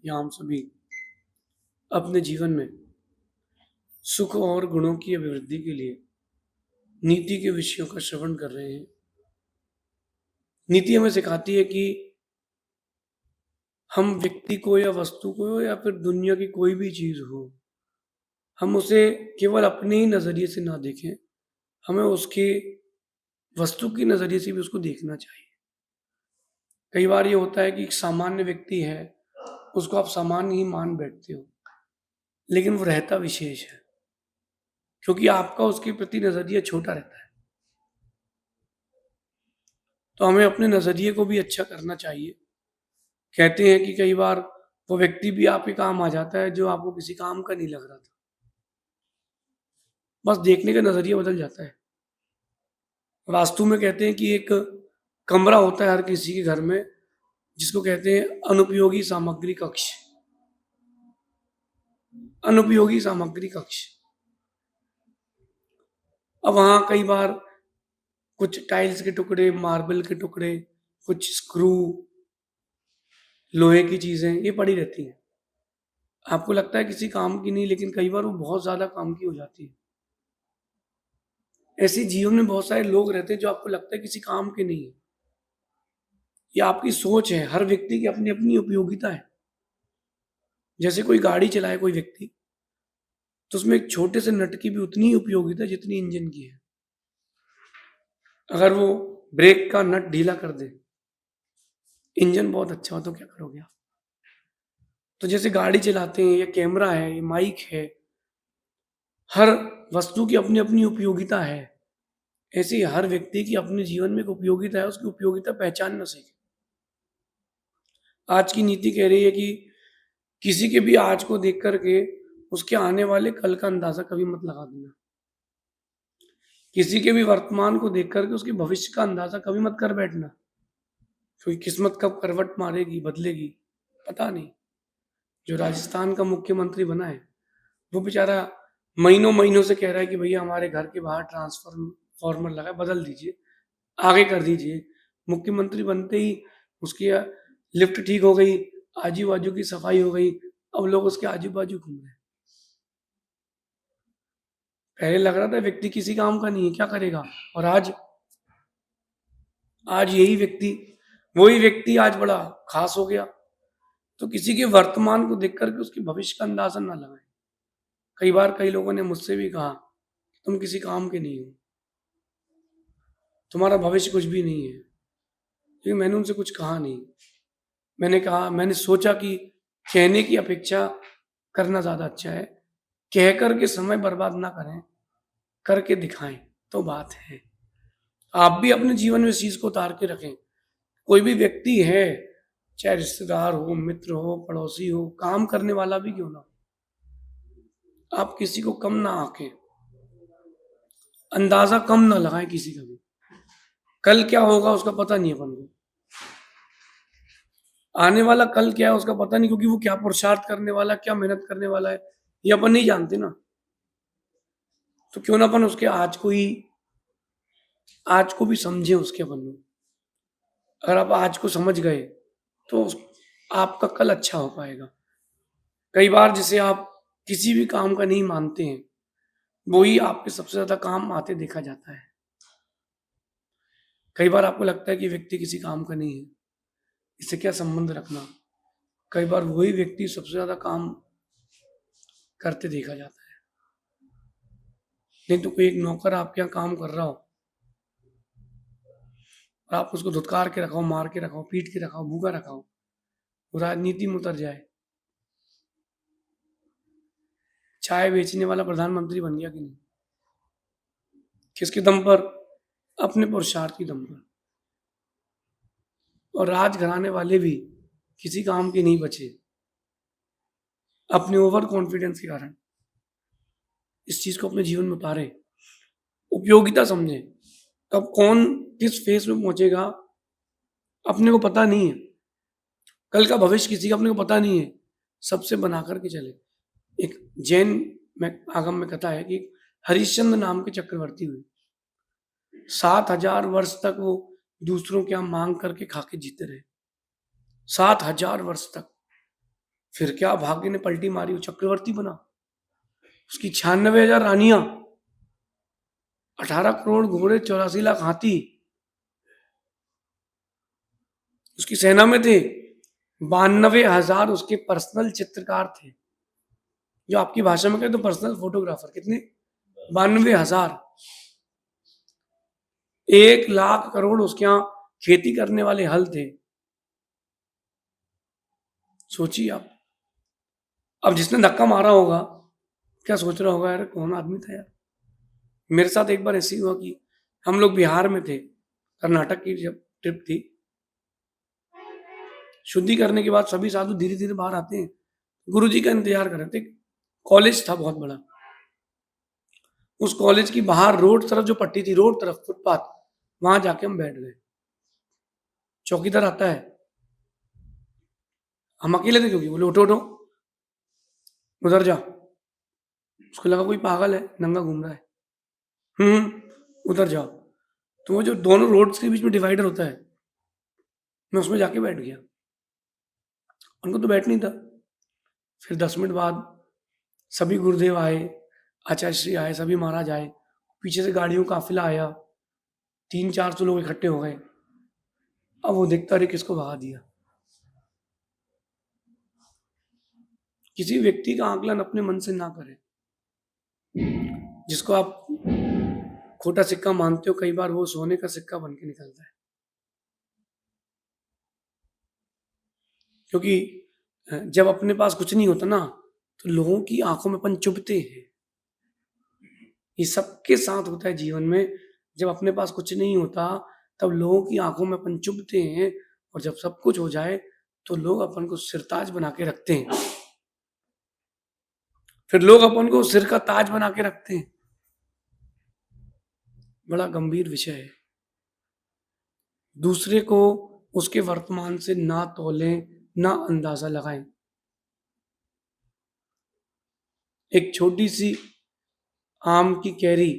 या हम सभी अपने जीवन में सुख और गुणों की अभिवृद्धि के लिए नीति के विषयों का श्रवण कर रहे हैं। नीति हमें सिखाती है कि हम व्यक्ति को या वस्तु को या फिर दुनिया की कोई भी चीज़ हो, हम उसे केवल अपने ही नज़रिए से ना देखें, हमें उसके वस्तु की नज़रिए से भी उसको देखना चाहिए। कई बार ये होता है कि एक सामान्य व्यक्ति है, उसको आप सामान्य ही मान बैठते हो, लेकिन वो रहता विशेष है, क्योंकि आपका उसके प्रति नज़रिया छोटा रहता है। तो हमें अपने नज़रिए को भी अच्छा करना चाहिए। कहते हैं कि कई बार वो व्यक्ति भी आपके काम आ जाता है जो आपको किसी काम का नहीं लग रहा था। बस देखने का नज़रिया बदल जाता है। वास्तु में कहते हैं कि एक कमरा होता है हर किसी के घर में, जिसको कहते हैं अनुपयोगी सामग्री कक्ष। अनुपयोगी सामग्री कक्ष। अब वहाँ कई बार कुछ टाइल्स के टुकड़े, मार्बल के टुकड़े, कुछ स्क्रू, लोहे की चीज़ें ये पड़ी रहती हैं। आपको लगता है किसी काम की नहीं, लेकिन कई बार वो बहुत ज़्यादा काम की हो जाती है। ऐसे जीवन में बहुत सारे लोग रहते हैं जो आपको लगता है किसी काम के नहीं है। ये आपकी सोच है, हर व्यक्ति की अपनी-अपनी उपयोगिता है। जैसे कोई गाड़ी चलाए कोई व्यक्ति, तो उसमें एक छोटे से नट की भी उतनी ही उपयोगिता है जितनी इंजन की है। अगर वो ब्रेक का नट ढीला कर दे, इंजन बहुत अच्छा हो तो क्या करोगे आप? तो जैसे गाड़ी चलाते हैं, या कैमरा है, ये माइक है, हर वस्तु की अपनी-अपनी उपयोगिता है। ऐसे ही हर व्यक्ति की अपने जीवन में एक उपयोगिता है, उसकी उपयोगिता पहचानना सीखें। आज की नीति कह रही है कि किसी के भी आज को देख कर के उसके आने वाले कल का अंदाज़ा कभी मत लगा देना। किसी के भी वर्तमान को देख कर के उसके भविष्य का अंदाज़ा कभी मत कर बैठना, क्योंकि किस्मत कब करवट मारेगी, बदलेगी, पता नहीं। जो राजस्थान का मुख्यमंत्री बना है, वो बेचारा महीनों-महीनों से कह रहा है कि भैया हमारे घर के बाहर ट्रांसफॉर्मर लगा है, बदल दीजिए, आगे कर दीजिए। मुख्यमंत्री बनते ही उसकी लिफ्ट ठीक हो गई, आजू-बाजू की सफाई हो गई, अब लोग उसके आजू-बाजू घूम रहे हैं। पहले लग रहा था व्यक्ति किसी काम का नहीं है, क्या करेगा? और आज आज वही व्यक्ति आज बड़ा खास हो गया। तो किसी के वर्तमान को देख कर के उसके भविष्य का अंदाज़ा ना लगाएँ। कई बार कई लोगों ने मुझसे भी कहा, तुम किसी काम के नहीं हो, तुम्हारा भविष्य कुछ भी नहीं है। लेकिन मैंने उनसे कुछ कहा नहीं। मैंने सोचा कि कहने की अपेक्षा करना ज़्यादा अच्छा है। कह कर के समय बर्बाद ना करें, करके दिखाएँ, तो बात है। आप भी अपने जीवन में इस चीज़ को उतार के रखें। कोई भी व्यक्ति है, चाहे रिश्तेदार हो, मित्र हो, पड़ोसी हो, काम करने वाला भी क्यों ना हो, आप किसी को कम ना आंकें, अंदाज़ा कम ना लगाएँ किसी का भी। कल क्या होगा उसका पता नहीं है अपन को। आने वाला कल क्या है उसका पता नहीं, क्योंकि वो क्या पुरुषार्थ करने वाला है, क्या मेहनत करने वाला है, ये अपन नहीं जानते ना। तो क्यों ना अपन उसके आज को भी समझें उसके अपन लोग। अगर आप आज को समझ गए, तो आपका कल अच्छा हो पाएगा। कई बार जिसे आप किसी भी काम का नहीं मानते हैं, वो ही आपके सबसे ज़्यादा काम आते देखा जाता है। कई बार आपको लगता है कि व्यक्ति किसी काम का नहीं है, इससे क्या संबंध रखना। कई बार वही व्यक्ति सबसे ज़्यादा काम करते देखा जाता है। नहीं तो कोई एक नौकर आपके यहाँ काम कर रहा हो, और आप उसको धुतकार के रखा हो, मार के रखा हो, पीट के रखा हो, भूखा रखा हो, वो राजनीति में उतर जाए। चाय बेचने वाला प्रधानमंत्री बन गया कि नहीं? किसके दम पर? अपने पुरुषार्थ के दम पर। और राजघराने वाले भी किसी काम के नहीं बचे, अपने ओवर कॉन्फिडेंस के कारण। इस चीज़ को अपने जीवन में उतारें, उपयोगिता समझें। कब कौन किस फेज़ में पहुँचेगा, अपने को पता नहीं है। कल का भविष्य किसी का अपने को पता नहीं है, सबसे बना कर के चले। एक जैन में आगम में कथा है कि हरिश्चंद्र नाम के चक्रवर्ती हुए। 7,000 वर्ष तक वो दूसरों के यहाँ माँग करके खा के जीते रहे। 7,000 वर्ष तक। फिर क्या, भाग्य ने पलटी मारी, वो चक्रवर्ती बना। उसकी 96,000 रानियां, 18 करोड़ घोड़े, 84 लाख हाथी उसकी सेना में थे। 92,000 उसके पर्सनल चित्रकार थे, जो आपकी भाषा में कहे तो पर्सनल फोटोग्राफर। कितने? 92,000। 1 लाख करोड़ उसके यहाँ खेती करने वाले हल थे। सोचिए आप। अब जिसने धक्का मारा होगा क्या सोच रहा होगा, यार कौन आदमी था यार। मेरे साथ एक बार ऐसी हुआ कि हम लोग बिहार में थे, कर्नाटक की जब ट्रिप थी, शुद्धि करने के बाद सभी साधु धीरे धीरे बाहर आते हैं, गुरुजी का इंतजार कर रहे थे। कॉलेज था बहुत बड़ा, उस कॉलेज की बाहर रोड तरफ जो पट्टी थी, रोड तरफ फुटपाथ, वहां जाके हम बैठ गए। चौकीदार आता है, हम अकेले थे क्योंकि, बोले उठो उठो उधर जा। उसको लगा कोई पागल है, नंगा घूम रहा है। उधर जाओ। तो वो जो दोनों रोड्स के बीच में डिवाइडर होता है, मैं उसमें जाके बैठ गया। उनको तो बैठ नहीं था। फिर 10 मिनट बाद सभी गुरुदेव आए, आचार्य श्री आए, सभी महाराज आए, पीछे से गाड़ियों का काफिला आया, 300-400 लोग इकट्ठे हो गए। अब वो देखता रहे किसको भगा दिया। किसी व्यक्ति का आकलन अपने मन से ना करें। जिसको आप खोटा सिक्का मानते हो, कई बार वो सोने का सिक्का बन के निकलता है। क्योंकि जब अपने पास कुछ नहीं होता ना, तो लोगों की आंखों में अपन चुभते हैं। ये सबके साथ होता है जीवन में। जब अपने पास कुछ नहीं होता, तब लोगों की आंखों में अपन चुभते हैं, और जब सब कुछ हो जाए तो लोग अपन को सिरताज बना के रखते हैं। फिर लोग अपन को सिर का ताज बना के रखते हैं। बड़ा गंभीर विषय है। दूसरे को उसके वर्तमान से ना तौलें, ना अंदाजा लगाएं। एक छोटी सी आम की कैरी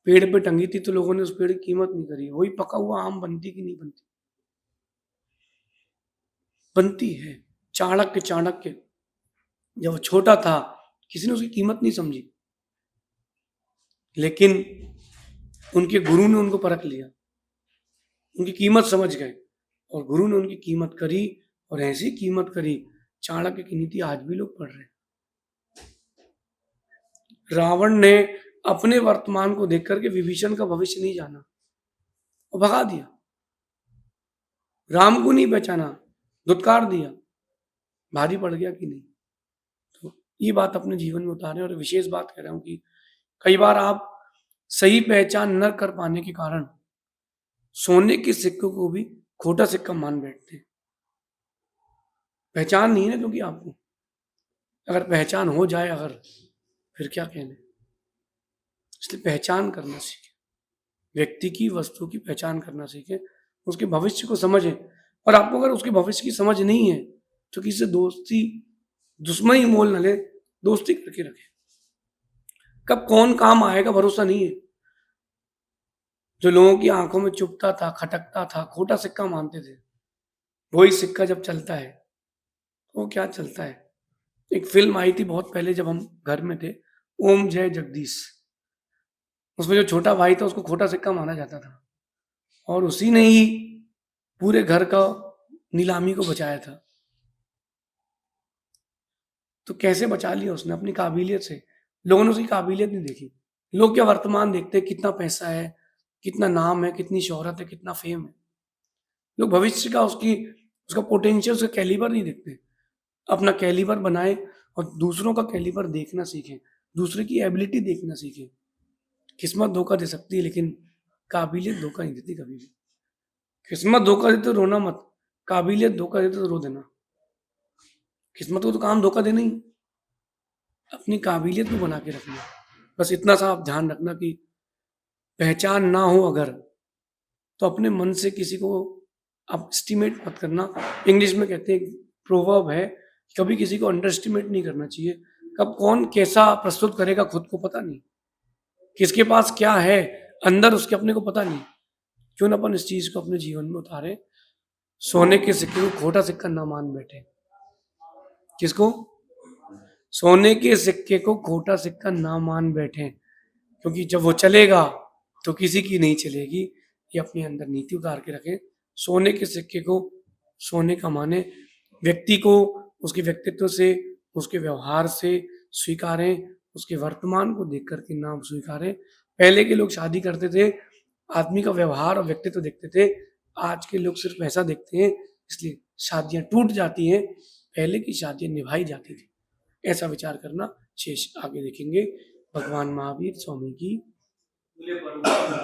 पेड़ पे टंगी थी, तो लोगों ने उस पेड़ की कीमत नहीं करी। वही पका हुआ आम बनती कि नहीं बनती? बनती है। चाणक्य जब वो छोटा था, किसी ने उसकी कीमत नहीं समझी, लेकिन उनके गुरु ने उनको परख लिया, उनकी कीमत समझ गए, और गुरु ने उनकी कीमत करी, और ऐसी कीमत करी, चाणक्य की नीति आज भी लोग पढ़ रहे हैं। रावण ने अपने वर्तमान को देख करके विभीषण का भविष्य नहीं जाना और भगा दिया। राम को नहीं पहचाना, धुतकार दिया। भारी पड़ गया कि नहीं? तो ये बात अपने जीवन में उतारें। और विशेष बात कह रहा हूं कि कई बार आप सही पहचान न कर पाने के कारण सोने के सिक्कों को भी खोटा सिक्का मान बैठते हैं। पहचान नहीं है ना, क्योंकि आपको अगर पहचान हो जाए, अगर, फिर क्या कहने। इसलिए पहचान करना सीखें, व्यक्ति की, वस्तु की पहचान करना सीखें, उसके भविष्य को समझें। और आपको अगर उसके भविष्य की समझ नहीं है, तो किसी से दोस्ती, दुश्मनी मोल न ले, दोस्ती करके रखें। कब कौन काम आएगा भरोसा नहीं है। जो लोगों की आंखों में चुभता था, खटकता था, खोटा सिक्का मानते थे, वही सिक्का जब चलता है, वो क्या चलता है। एक फिल्म आई थी बहुत पहले, जब हम घर में थे, ओम जय जगदीश। उसमें जो छोटा भाई था, उसको खोटा सिक्का माना जाता था, और उसी ने ही पूरे घर का नीलामी को बचाया था। तो कैसे बचा लिया उसने? अपनी काबिलियत से। लोगों ने उसकी काबिलियत नहीं देखी। लोग क्या वर्तमान देखते हैं, कितना पैसा है, कितना नाम है, कितनी शोहरत है, कितना फेम है। लोग भविष्य का, उसका पोटेंशियल, उसका कैलिबर नहीं देखते। अपना कैलिबर बनाए और दूसरों का कैलिबर देखना सीखें, दूसरे की एबिलिटी देखना सीखें। किस्मत धोखा दे सकती है, लेकिन काबिलियत धोखा नहीं देती कभी भी। किस्मत धोखा देते तो रोना मत, काबिलियत धोखा देते तो रो देना। किस्मत को तो काम धोखा देना ही, अपनी काबिलियत को बना के रखना। बस इतना सा आप ध्यान रखना कि पहचान ना हो अगर, तो अपने मन से किसी को आप एस्टिमेट मत करना। इंग्लिश में कहते हैं, प्रोवर्ब है, कभी किसी को अंडर एस्टिमेट नहीं करना चाहिए। कब कौन कैसा प्रस्तुत करेगा खुद को पता नहीं, किसके पास क्या है अंदर, उसके अपने को पता नहीं। क्यों ना अपन इस चीज को अपने जीवन में उतारे, सोने के सिक्के को खोटा सिक्का ना मान बैठे। किसको? सोने के सिक्के को खोटा सिक्का ना मान बैठे, क्योंकि जब वो चलेगा तो किसी की नहीं चलेगी। ये अपने अंदर नीति उतार के रखें। सोने के सिक्के को सोने का माने, व्यक्ति को उसके व्यक्तित्व से, उसके व्यवहार से स्वीकारें, उसके वर्तमान को देख कर के ना स्वीकारें। पहले के लोग शादी करते थे, आदमी का व्यवहार और व्यक्तित्व देखते थे। आज के लोग सिर्फ पैसा देखते हैं, इसलिए शादियां टूट जाती हैं। पहले की शादियां निभाई जाती थी। ऐसा विचार करना शेष आगे देखेंगे। भगवान महावीर स्वामी की